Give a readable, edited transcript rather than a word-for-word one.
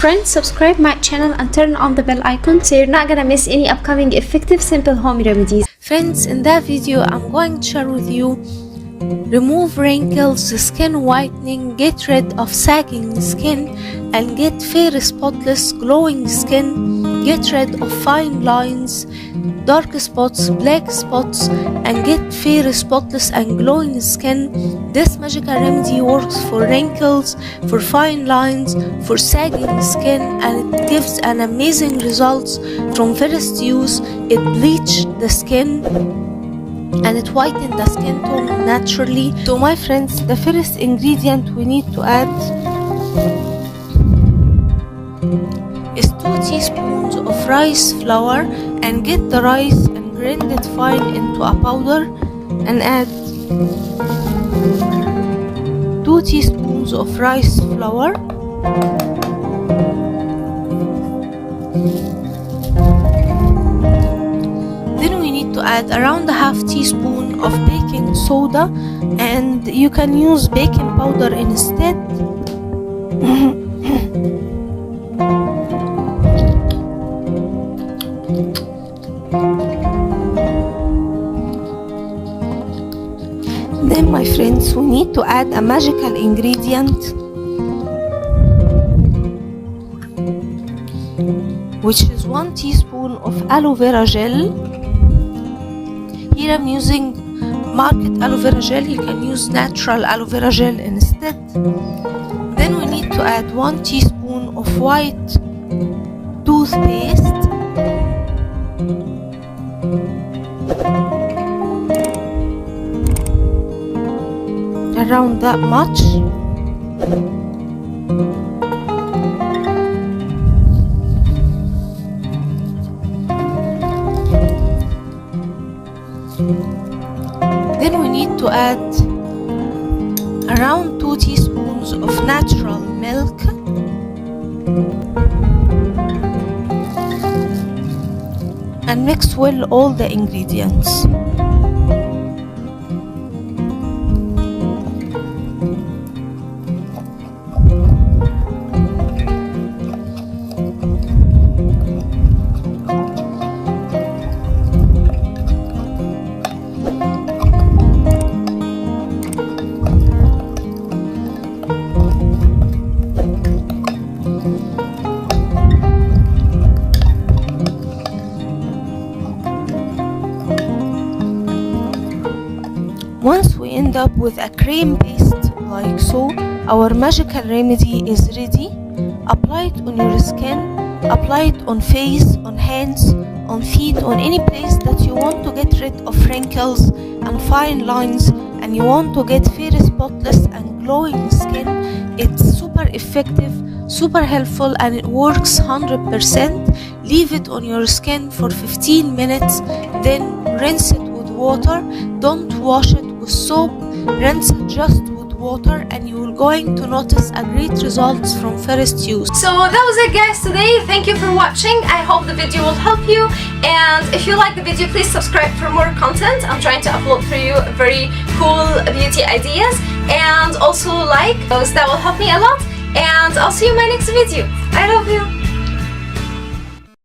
Friends, subscribe my channel and turn on the bell icon so you're not gonna miss any upcoming effective simple home remedies. Friends, in that video I'm going to share with you remove wrinkles, skin whitening, get rid of sagging skin and get fair, spotless, glowing skin, get rid of fine lines, dark spots, black spots, and get fair, spotless, and glowing skin. This magical remedy works for wrinkles, for fine lines, for sagging skin, and it gives an amazing results from first use. It bleaches the skin and it whitens the skin tone naturally. So my friends, the first ingredient we need to add is 2 teaspoons of rice flour, and get the rice and grind it fine into a powder, and add 2 teaspoons of rice flour, then we need to add around a half teaspoon of baking soda, and you can use baking powder instead. Then my friends, we need to add a magical ingredient, which is 1 teaspoon of aloe vera gel. Here I'm using market aloe vera gel, you can use natural aloe vera gel instead. Then we need to add 1 teaspoon of white toothpaste, around that much. Then we need to add around 2 teaspoons of natural milk, and mix well all the ingredients. Once we end up with a cream paste like so, our magical remedy is ready. Apply it on your skin, apply it on face, on hands, on feet, on any place that you want to get rid of wrinkles and fine lines, and you want to get fair, spotless, and glowing skin. It's super effective, super helpful, and it works 100%. Leave it on your skin for 15 minutes, then rinse it with water. Don't wash it with soap, rinse it just with water, and you will going to notice a great results from first use. So that was it, guys, today. Thank you for watching. I hope the video will help you, and if you like the video, please subscribe for more content. I'm trying to upload for you very cool beauty ideas, and also like those. That will help me a lot, and I'll see you in my next video. I love you.